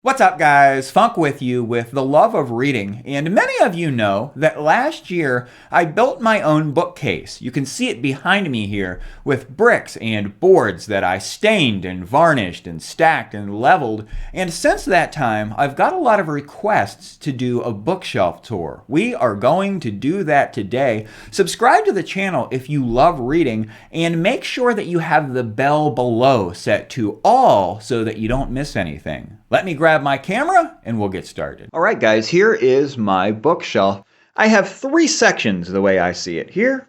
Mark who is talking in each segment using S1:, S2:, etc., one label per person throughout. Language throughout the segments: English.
S1: What's up, guys? Funk with you with the love of reading. And many of you know that last year I built my own bookcase. You can see it behind me here with bricks and boards that I stained and varnished and stacked and leveled. And since that time, I've got a lot of requests to do a bookshelf tour. We are going to do that today. Subscribe to the channel if you love reading, and make sure that you have the bell below set to all so that you don't miss anything. Let me grab my camera and we'll get started. All right, guys, here is my bookshelf. I have three sections the way I see it. Here,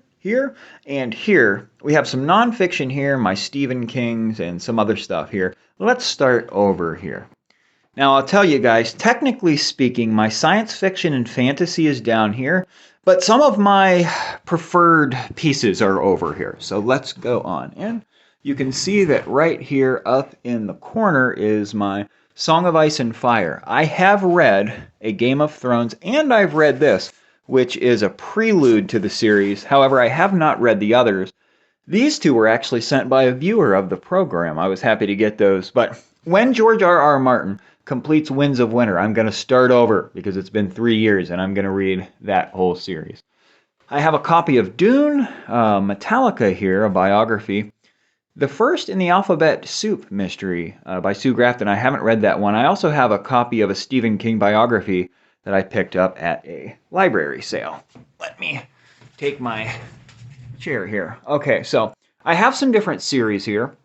S1: and here. We have some nonfiction here, my Stephen King's, and some other stuff here. Let's start over here. Now, I'll tell you guys, technically speaking, my science fiction and fantasy is down here, but some of my preferred pieces are over here. So let's go on. And you can see that right here up in the corner is my Song of Ice and Fire. I have read A Game of Thrones, and I've read this, which is a prelude to the series. However, I have not read the others. These two were actually sent by a viewer of the program. I was happy to get those. But when George R.R. Martin completes Winds of Winter, I'm going to start over because it's been 3 years, and I'm going to read that whole series. I have a copy of Dune, Metallica here, a biography. The First in the Alphabet Soup mystery by Sue Grafton. I haven't read that one. I also have a copy of a Stephen King biography that I picked up at a library sale. Let me take my chair here. Okay, so I have some different series here.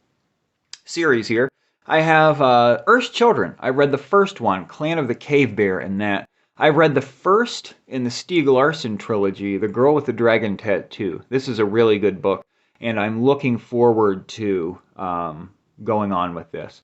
S1: I have Earth's Children. I read the first one, Clan of the Cave Bear, and that. I read the first in the Stieg Larsson trilogy, The Girl with the Dragon Tattoo. This is a really good book, and I'm looking forward to going on with this.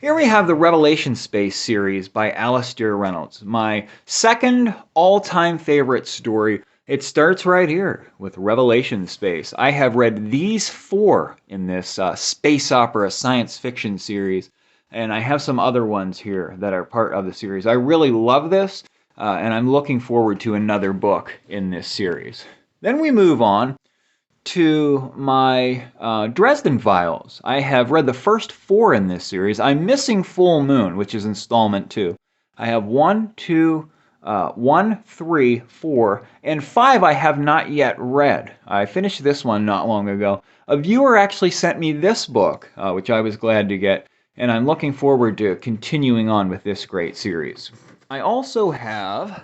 S1: Here we have the Revelation Space series by Alastair Reynolds, my second all-time favorite story. It starts right here with Revelation Space. I have read these four in this space opera science fiction series, and I have some other ones here that are part of the series. I really love this, and I'm looking forward to another book in this series. Then we move on to my Dresden Files. I have read the first four in this series. I'm missing Full Moon, which is installment 2. I have 1, 3, 4, and 5 I have not yet read. I finished this one not long ago. A viewer actually sent me this book, which I was glad to get, and I'm looking forward to continuing on with this great series. I also have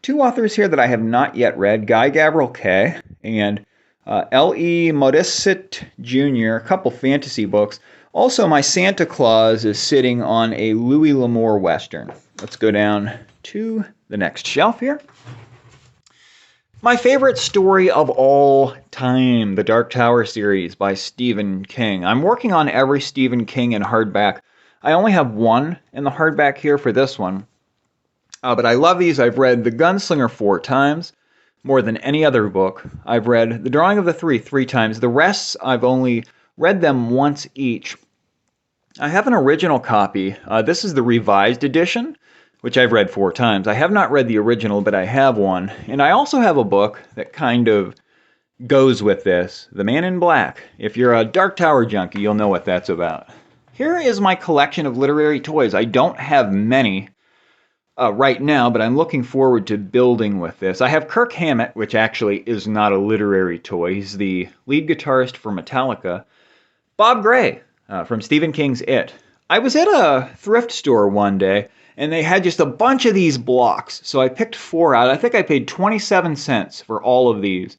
S1: two authors here that I have not yet read, Guy Gavriel Kay and L.E. Modesitt Jr., a couple fantasy books. Also, my Santa Claus is sitting on a Louis L'Amour Western. Let's go down to the next shelf here. My favorite story of all time, the Dark Tower series by Stephen King. I'm working on every Stephen King in hardback. I only have one in the hardback here for this one. But I love these. I've read The Gunslinger 4 times, more than any other book. I've read The Drawing of the Three 3 times. The rest, I've only read them once each. I have an original copy. This is the revised edition, which I've read 4 times. I have not read the original, but I have one. And I also have a book that kind of goes with this, The Man in Black. If you're a Dark Tower junkie, you'll know what that's about. Here is my collection of literary toys. I don't have many right now, but I'm looking forward to building with this. I have Kirk Hammett, which actually is not a literary toy. He's the lead guitarist for Metallica. Bob Gray from Stephen King's It. I was at a thrift store one day, and they had just a bunch of these blocks. So I picked 4 out. I think I paid 27 cents for all of these.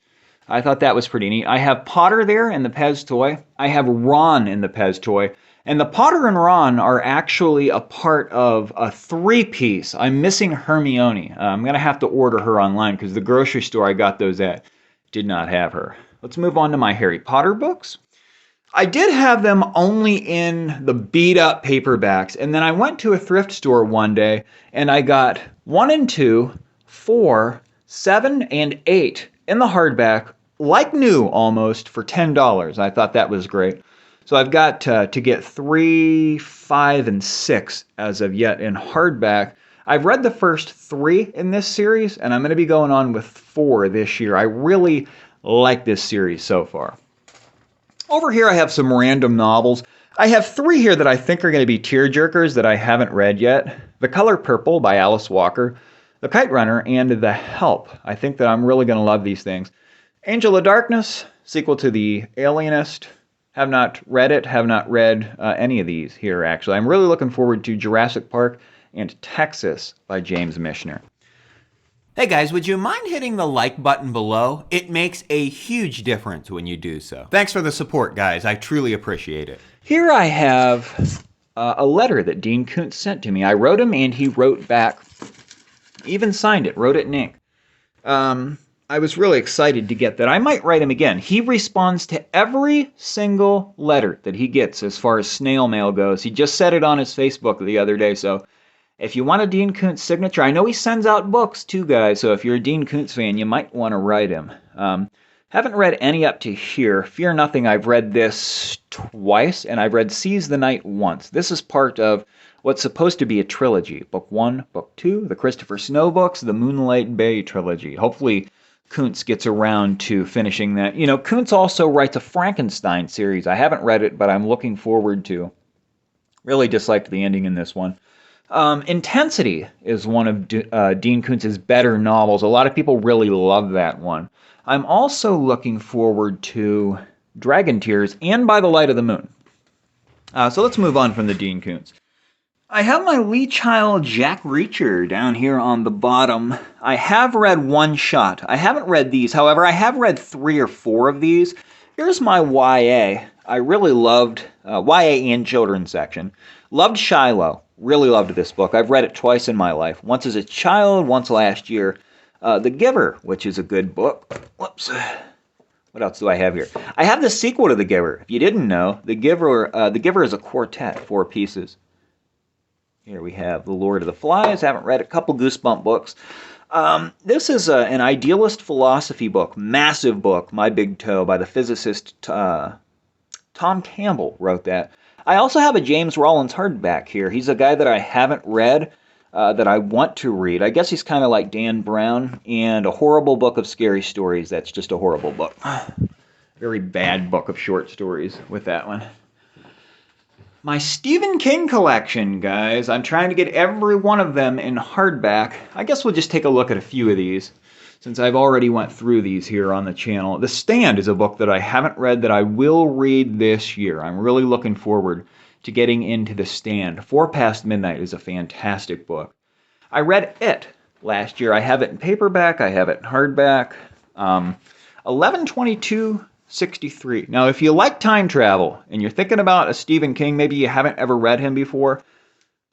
S1: I thought that was pretty neat. I have Potter there in the Pez toy. I have Ron in the Pez toy. And the Potter and Ron are actually a part of a 3-piece. I'm missing Hermione. I'm going to have to order her online because the grocery store I got those at did not have her. Let's move on to my Harry Potter books. I did have them only in the beat-up paperbacks, and then I went to a thrift store one day, and I got 1 and 2, 4, 7, and 8 in the hardback, like new almost, for $10. I thought that was great. So I've got to get 3, 5, and 6 as of yet in hardback. I've read the first 3 in this series, and I'm going to be going on with 4 this year. I really like this series so far. Over here I have some random novels. I have 3 here that I think are going to be tearjerkers that I haven't read yet. The Color Purple by Alice Walker, The Kite Runner, and The Help. I think that I'm really going to love these things. Angel of Darkness, sequel to The Alienist. Have not read it, have not read any of these here, actually. I'm really looking forward to Jurassic Park and Texas by James Michener.
S2: Hey guys, would you mind hitting the like button below? It makes a huge difference when you do so. Thanks for the support, guys. I truly appreciate it.
S1: Here I have a letter that Dean Koontz sent to me. I wrote him and he wrote back, even signed it, wrote it in ink. I was really excited to get that. I might write him again. He responds to every single letter that he gets as far as snail mail goes. He just said it on his Facebook the other day, so if you want a Dean Koontz signature, I know he sends out books too, guys, so if you're a Dean Koontz fan, you might want to write him. Haven't read any up to here. Fear Nothing, I've read this twice, and I've read Seize the Night once. This is part of what's supposed to be a trilogy. Book 1, Book 2, the Christopher Snow books, the Moonlight Bay trilogy. Hopefully Koontz gets around to finishing that. You know, Koontz also writes a Frankenstein series. I haven't read it, but I'm looking forward to. Really disliked the ending in this one. Intensity is one of Dean Koontz's better novels. A lot of people really love that one. I'm also looking forward to Dragon Tears and By the Light of the Moon. So let's move on from the Dean Koontz. I have my Lee Child Jack Reacher down here on the bottom. I have read One Shot. I haven't read these. However, I have read 3 or 4 of these. Here's my YA. I really loved YA and children's section. Loved Shiloh. Really loved this book. I've read it twice in my life. Once as a child, once last year. The Giver, which is a good book. Whoops. What else do I have here? I have the sequel to The Giver. If you didn't know, The Giver is a quartet, 4 pieces. Here we have The Lord of the Flies. Haven't read a couple Goosebump books. This is an idealist philosophy book. Massive book, My Big Toe, by the physicist Tom Campbell wrote that. I also have a James Rollins hardback here. He's a guy that I haven't read, that I want to read. I guess he's kind of like Dan Brown, and A Horrible Book of Scary Stories. That's just a horrible book. Very bad book of short stories with that one. My Stephen King collection, guys. I'm trying to get every one of them in hardback. I guess we'll just take a look at a few of these, since I've already went through these here on the channel. The Stand is a book that I haven't read that I will read this year. I'm really looking forward to getting into The Stand. 4 Past Midnight is a fantastic book. I read It last year. I have it in paperback. I have it in hardback. 11/22/63. Now, if you like time travel and you're thinking about a Stephen King, maybe you haven't ever read him before,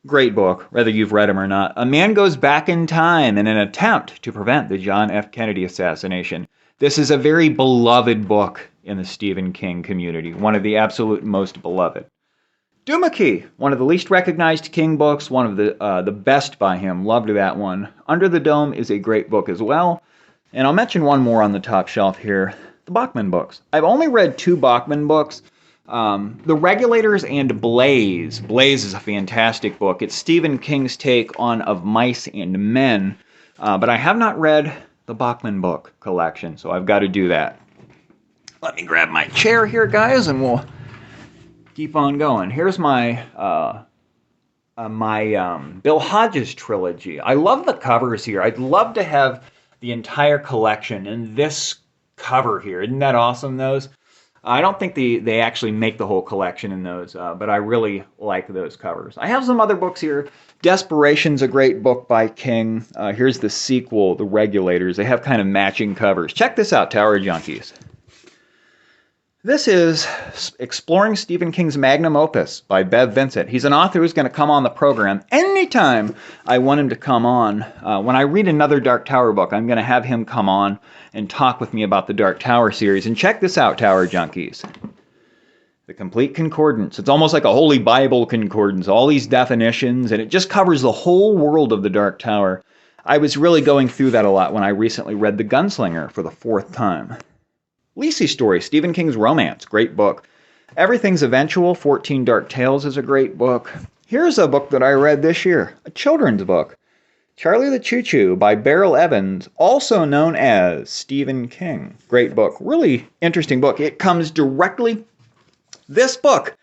S1: great book, whether you've read him or not. A man goes back in time in an attempt to prevent the John F. Kennedy assassination. This is a very beloved book in the Stephen King community, one of the absolute most beloved. Doomakey, one of the least recognized King books, one of the best by him. Loved that one. Under the Dome is a great book as well. And I'll mention one more on the top shelf here, the Bachman books. I've only read 2 Bachman books. The Regulators and Blaze. Blaze is a fantastic book. It's Stephen King's take on Of Mice and Men, but I have not read the Bachman book collection, so I've got to do that. Let me grab my chair here, guys, and we'll keep on going. Here's my Bill Hodges trilogy. I love the covers here. I'd love to have the entire collection in this cover here. Isn't that awesome, those? I don't think they actually make the whole collection in those, but I really like those covers. I have some other books here. Desperation's a great book by King. Here's the sequel, The Regulators. They have kind of matching covers. Check this out, Tower Junkies. This is Exploring Stephen King's Magnum Opus by Bev Vincent. He's an author who's going to come on the program anytime I want him to come on. When I read another Dark Tower book, I'm going to have him come on and talk with me about the Dark Tower series. And check this out, Tower Junkies. The Complete Concordance. It's almost like a Holy Bible concordance. All these definitions, and it just covers the whole world of the Dark Tower. I was really going through that a lot when I recently read The Gunslinger for the 4th time. Lisey's Story, Stephen King's romance, great book. Everything's Eventual, 14 Dark Tales is a great book. Here's a book that I read this year, a children's book. Charlie the Choo Choo by Beryl Evans, also known as Stephen King. Great book, really interesting book. It comes directly, this book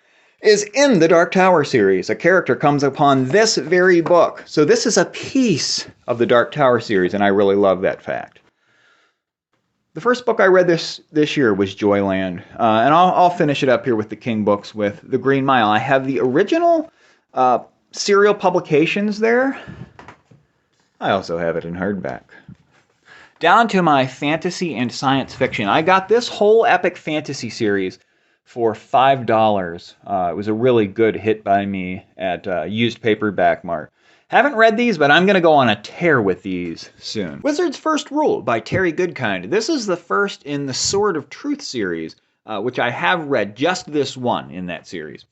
S1: is in the Dark Tower series. A character comes upon this very book. So this is a piece of the Dark Tower series, and I really love that fact. The first book I read this year was Joyland, and I'll finish it up here with the King books with The Green Mile. I have the original serial publications there. I also have it in hardback. Down to my fantasy and science fiction. I got this whole epic fantasy series for $5. It was a really good hit by me at Used Paperback Mart. Haven't read these, but I'm going to go on a tear with these soon. Wizard's First Rule by Terry Goodkind. This is the first in the Sword of Truth series, which I have read, just this one in that series.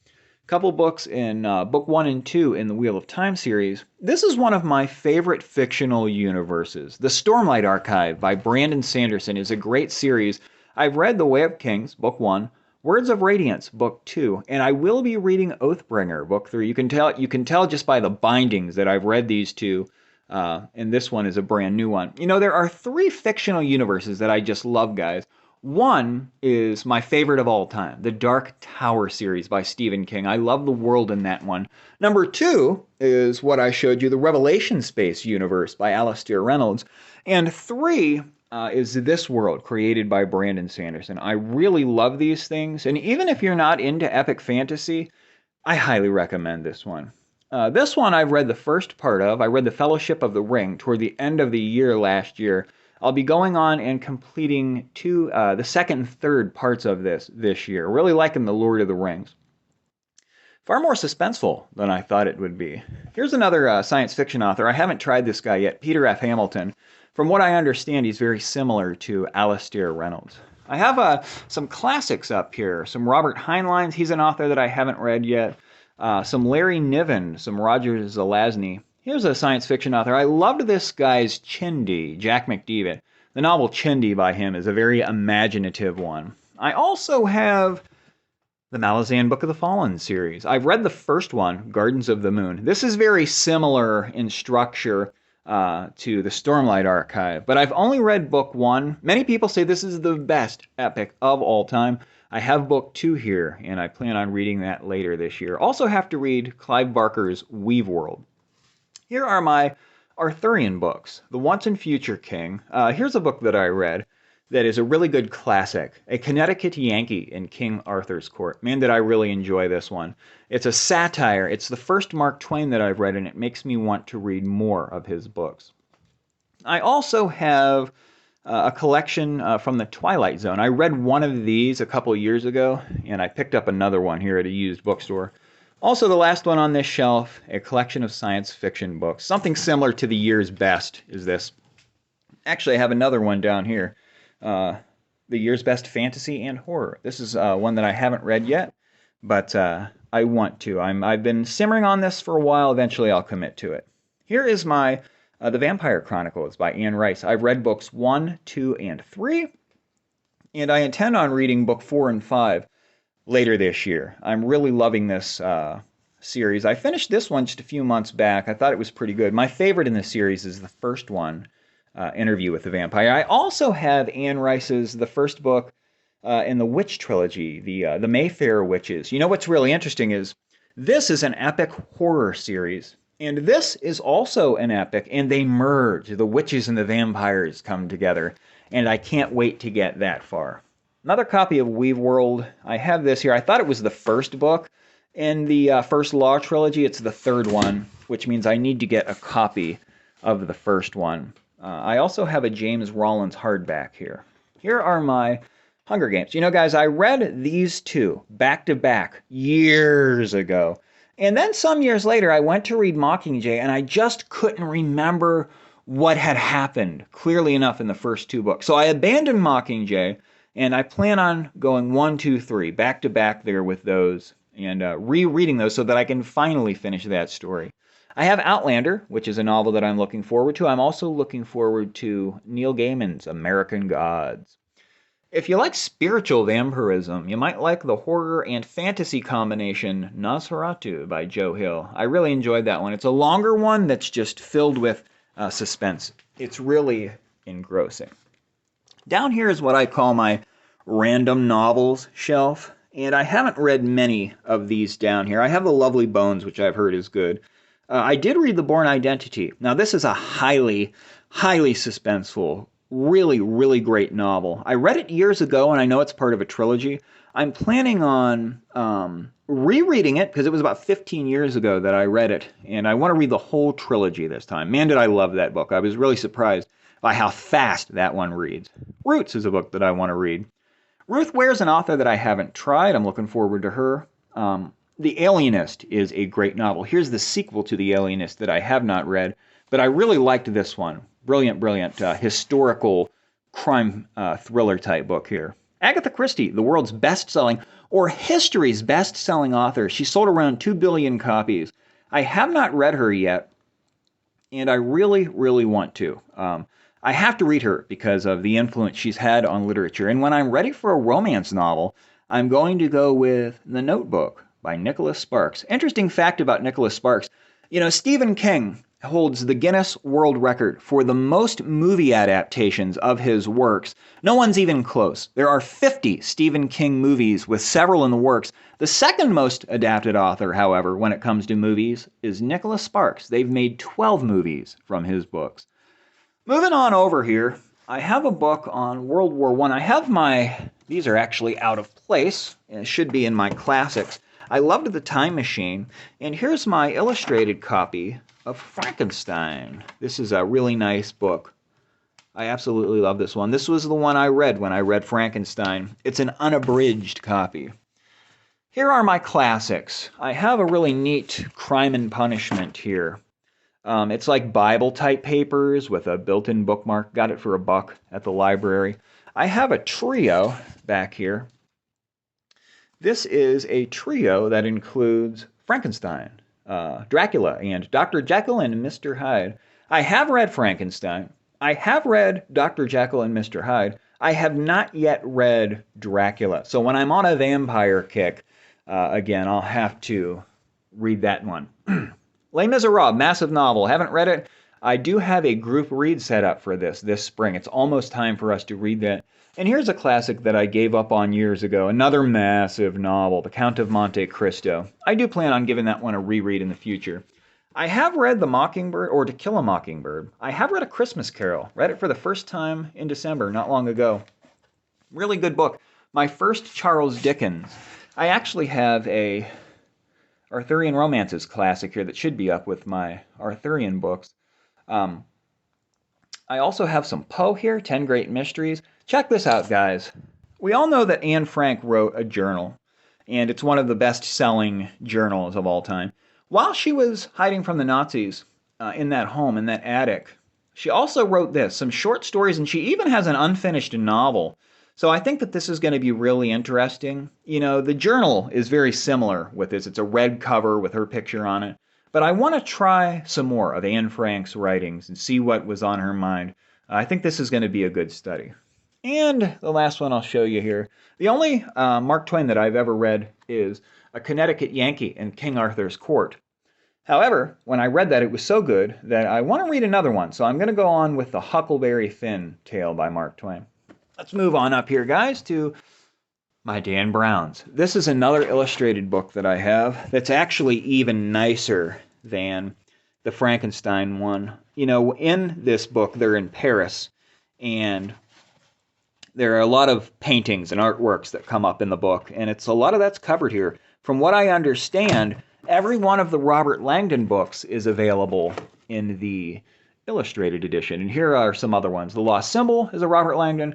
S1: A couple books in book 1 and 2 in the Wheel of Time series. This is one of my favorite fictional universes. The Stormlight Archive by Brandon Sanderson is a great series. I've read The Way of Kings, book 1, Words of Radiance, book 2, and I will be reading Oathbringer, book 3. You can tell just by the bindings that I've read these two, and this one is a brand new one. You know, there are 3 fictional universes that I just love, guys. One is my favorite of all time, the Dark Tower series by Stephen King. I love the world in that one. Number 2 is what I showed you, the Revelation Space universe by Alastair Reynolds. And 3 is this world created by Brandon Sanderson. I really love these things, and even if you're not into epic fantasy, I highly recommend this one. This one I've read the first part of. I read The Fellowship of the Ring toward the end of the year last year. I'll be going on and completing the second and third parts of this year. Really liking The Lord of the Rings. Far more suspenseful than I thought it would be. Here's another science fiction author. I haven't tried this guy yet, Peter F. Hamilton. From what I understand, he's very similar to Alastair Reynolds. I have some classics up here. Some Robert Heinlein, he's an author that I haven't read yet. Some Larry Niven, some Roger Zelazny. Here's a science fiction author. I loved this guy's Chindi, Jack McDevitt. The novel Chindi by him is a very imaginative one. I also have the Malazan Book of the Fallen series. I've read the first one, Gardens of the Moon. This is very similar in structure to the Stormlight Archive, but I've only read book 1. Many people say this is the best epic of all time. I have book 2 here, and I plan on reading that later this year. Also have to read Clive Barker's Weave World. Here are my Arthurian books. The Once and Future King. Here's a book that I read that is a really good classic. A Connecticut Yankee in King Arthur's Court. Man, did I really enjoy this one. It's a satire. It's the first Mark Twain that I've read, and it makes me want to read more of his books. I also have a collection from the Twilight Zone. I read one of these a couple years ago, and I picked up another one here at a used bookstore. Also, the last one on this shelf, a collection of science fiction books. Something similar to the year's best is this. Actually, I have another one down here. The year's best fantasy and horror. This is one that I haven't read yet, but I want to. I've been simmering on this for a while. Eventually, I'll commit to it. Here is my The Vampire Chronicles by Anne Rice. I've read books 1, 2, and 3, and I intend on reading book 4 and 5 later this year. I'm really loving this series. I finished this one just a few months back. I thought it was pretty good. My favorite in the series is the first one, Interview with the Vampire. I also have Anne Rice's the first book in the Witch trilogy, the Mayfair Witches. You know what's really interesting is this is an epic horror series, and this is also an epic, and they merge. The witches and the vampires come together, and I can't wait to get that far. Another copy of Weave World. I have this here. I thought it was the first book in the First Law trilogy. It's the third one, which means I need to get a copy of the first one. I also have a James Rollins hardback here. Here are my Hunger Games. You know, guys, I read these two back to back years ago. And then some years later, I went to read Mockingjay, and I just couldn't remember what had happened clearly enough in the first 2 books. So I abandoned Mockingjay, and I plan on going 1, 2, 3, back to back there with those, and rereading those so that I can finally finish that story. I have Outlander, which is a novel that I'm looking forward to. I'm also looking forward to Neil Gaiman's American Gods. If you like spiritual vampirism, you might like the horror and fantasy combination Nosferatu by Joe Hill. I really enjoyed that one. It's a longer one that's just filled with suspense. It's really engrossing. Down here is what I call my random novels shelf. And I haven't read many of these down here. I have The Lovely Bones, which I've heard is good. I did read The Bourne Identity. Now, this is a highly, highly suspenseful, really, really great novel. I read it years ago, and I know it's part of a trilogy. I'm planning on rereading it because it was about 15 years ago that I read it, and I want to read the whole trilogy this time. Man, did I love that book. I was really surprised by how fast that one reads. Roots is a book that I want to read. Ruth Ware's an author that I haven't tried. I'm looking forward to her. The Alienist is a great novel. Here's the sequel to The Alienist that I have not read, but I really liked this one. Brilliant, brilliant historical crime thriller type book here. Agatha Christie, the world's best-selling, or history's best-selling author. She sold around 2 billion copies. I have not read her yet, and I really, really want to. I have to read her because of the influence she's had on literature. And when I'm ready for a romance novel, I'm going to go with The Notebook by Nicholas Sparks. Interesting fact about Nicholas Sparks. You know, Stephen King holds the Guinness World Record for the most movie adaptations of his works. No one's even close. There are 50 Stephen King movies, with several in the works. The second most adapted author, however, when it comes to movies, is Nicholas Sparks. They've made 12 movies from his books. Moving on over here, I have a book on World War I. I have these are actually out of place, and it should be in my classics. I loved The Time Machine, and here's my illustrated copy of Frankenstein. This is a really nice book. I absolutely love this one. This was the one I read when I read Frankenstein. It's an unabridged copy. Here are my classics. I have a really neat Crime and Punishment here. It's like Bible-type papers with a built-in bookmark. Got it for $1 at the library. I have a trio back here. This is a trio that includes Frankenstein, Dracula, and Dr. Jekyll and Mr. Hyde. I have read Frankenstein. I have read Dr. Jekyll and Mr. Hyde. I have not yet read Dracula. So when I'm on a vampire kick, again, I'll have to read that one. Les Miserables, massive novel. Haven't read it. I do have a group read set up for this spring. It's almost time for us to read that. And here's a classic that I gave up on years ago. Another massive novel, The Count of Monte Cristo. I do plan on giving that one a reread in the future. I have read The Mockingbird, or To Kill a Mockingbird. I have read A Christmas Carol. Read it for the first time in December, not long ago. Really good book. My first Charles Dickens. I actually have a Arthurian Romances classic here that should be up with my Arthurian books. I also have some Poe here, 10 Great Mysteries. Check this out, guys. We all know that Anne Frank wrote a journal, and it's one of the best-selling journals of all time. While she was hiding from the Nazis in that home, in that attic, she also wrote this, some short stories, and she even has an unfinished novel. So I think that this is going to be really interesting. You know, the journal is very similar with this. It's a red cover with her picture on it. But I want to try some more of Anne Frank's writings and see what was on her mind. I think this is going to be a good study. And the last one I'll show you here. The only Mark Twain that I've ever read is A Connecticut Yankee in King Arthur's Court. However, when I read that, it was so good that I want to read another one. So I'm going to go on with The Huckleberry Finn tale by Mark Twain. Let's move on up here, guys, to my Dan Browns. This is another illustrated book that I have that's actually even nicer than the Frankenstein one. You know, in this book, they're in Paris, and there are a lot of paintings and artworks that come up in the book, and it's a lot of that's covered here. From what I understand, every one of the Robert Langdon books is available in the illustrated edition, and here are some other ones. The Lost Symbol is a Robert Langdon.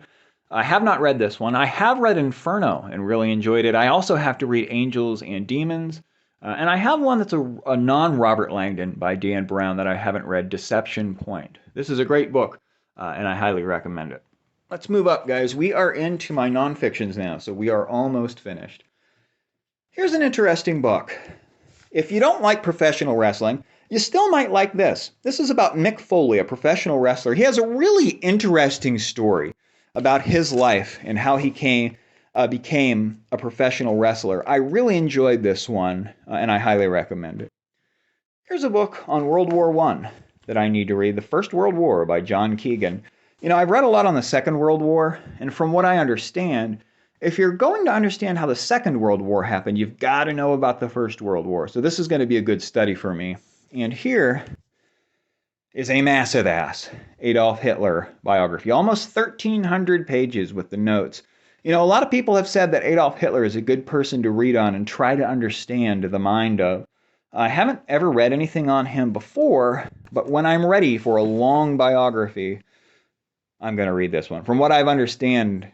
S1: I have not read this one. I have read Inferno and really enjoyed it. I also have to read Angels and Demons. And I have one that's a non-Robert Langdon by Dan Brown that I haven't read, Deception Point. This is a great book, and I highly recommend it. Let's move up, guys. We are into my nonfictions now, so we are almost finished. Here's an interesting book. If you don't like professional wrestling, you still might like this. This is about Mick Foley, a professional wrestler. He has a really interesting story about his life and how he became a professional wrestler. I really enjoyed this one, and I highly recommend it. Here's a book on World War I that I need to read, The First World War by John Keegan. You know, I've read a lot on the Second World War, and from what I understand, if you're going to understand how the Second World War happened, you've got to know about the First World War. So this is going to be a good study for me. And here is a massive ass Adolf Hitler biography, almost 1,300 pages with the notes. You know, a lot of people have said that Adolf Hitler is a good person to read on and try to understand the mind of. I haven't ever read anything on him before, but when I'm ready for a long biography, I'm going to read this one. From what I understand,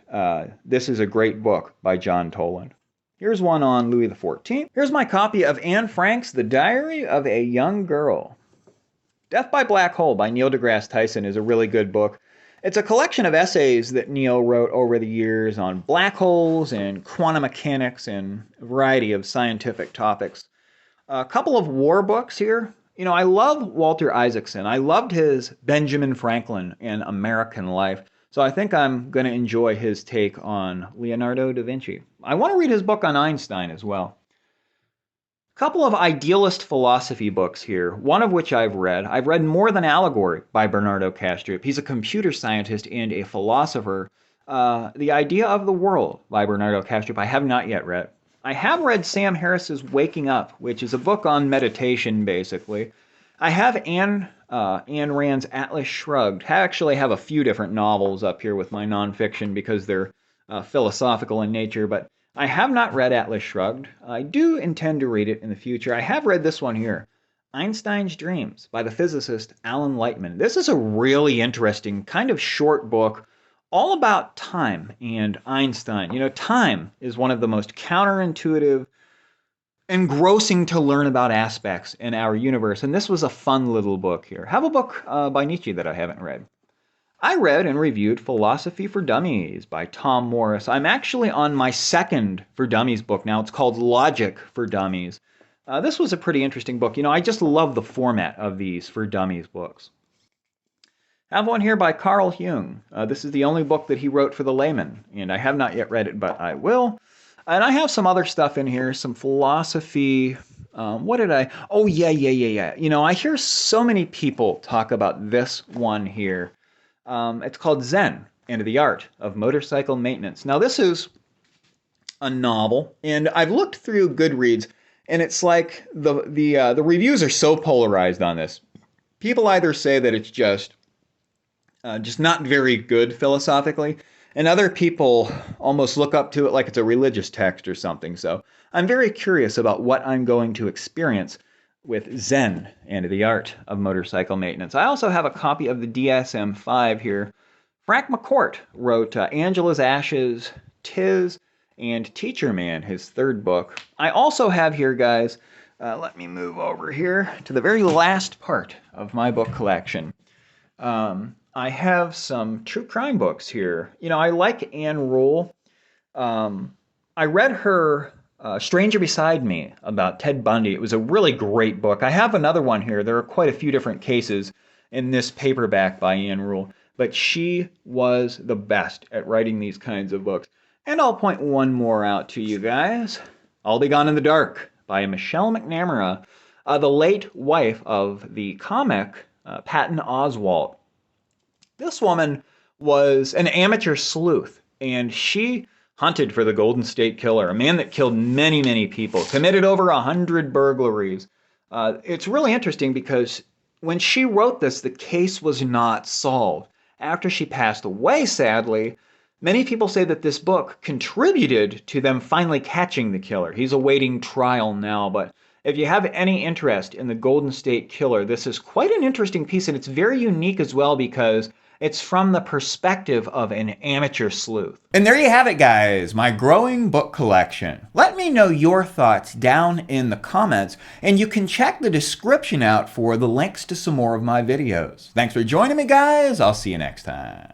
S1: this is a great book by John Toland. Here's one on Louis XIV. Here's my copy of Anne Frank's The Diary of a Young Girl. Death by Black Hole by Neil deGrasse Tyson is a really good book. It's a collection of essays that Neil wrote over the years on black holes and quantum mechanics and a variety of scientific topics. A couple of war books here. You know, I love Walter Isaacson. I loved his Benjamin Franklin and American Life. So I think I'm going to enjoy his take on Leonardo da Vinci. I want to read his book on Einstein as well. A couple of idealist philosophy books here, one of which I've read. I've read More Than Allegory by Bernardo Kastrup. He's a computer scientist and a philosopher. The Idea of the World by Bernardo Kastrup I have not yet read. I have read Sam Harris's Waking Up, which is a book on meditation, basically. I have Ayn Rand's Atlas Shrugged. I actually have a few different novels up here with my nonfiction because they're philosophical in nature, but I have not read Atlas Shrugged. I do intend to read it in the future. I have read this one here, Einstein's Dreams by the physicist Alan Lightman. This is a really interesting, kind of short book all about time and Einstein. You know, time is one of the most counterintuitive, engrossing to learn about aspects in our universe, and this was a fun little book here. I have a book by Nietzsche that I haven't read. I read and reviewed Philosophy for Dummies by Tom Morris. I'm actually on my second For Dummies book now. It's called Logic for Dummies. This was a pretty interesting book. You know, I just love the format of these For Dummies books. I have one here by Carl Jung. This is the only book that he wrote for the layman, and I have not yet read it, but I will. And I have some other stuff in here, some philosophy. What did I? Oh, yeah. You know, I hear so many people talk about this one here. It's called Zen and the Art of Motorcycle Maintenance. Now, this is a novel, and I've looked through Goodreads, and it's like the reviews are so polarized on this. People either say that it's just not very good philosophically, and other people almost look up to it like it's a religious text or something. So I'm very curious about what I'm going to experience with Zen and the Art of Motorcycle Maintenance. I also have a copy of the DSM-5 here. Frank McCourt wrote Angela's Ashes, Tis, and Teacher Man, his third book. I also have here, guys, let me move over here to the very last part of my book collection. I have some true crime books here. You know, I like Anne Rule. I read her Stranger Beside Me about Ted Bundy. It was a really great book. I have another one here. There are quite a few different cases in this paperback by Anne Rule, but she was the best at writing these kinds of books. And I'll point one more out to you guys. I'll Be Gone in the Dark by Michelle McNamara, the late wife of the comic Patton Oswalt. This woman was an amateur sleuth, and she hunted for the Golden State Killer, a man that killed many, many people, committed over 100 burglaries. It's really interesting because when she wrote this, the case was not solved. After she passed away, sadly, many people say that this book contributed to them finally catching the killer. He's awaiting trial now, but if you have any interest in the Golden State Killer, this is quite an interesting piece, and it's very unique as well because it's from the perspective of an amateur sleuth.
S2: And there you have it, guys, my growing book collection. Let me know your thoughts down in the comments, and you can check the description out for the links to some more of my videos. Thanks for joining me, guys. I'll see you next time.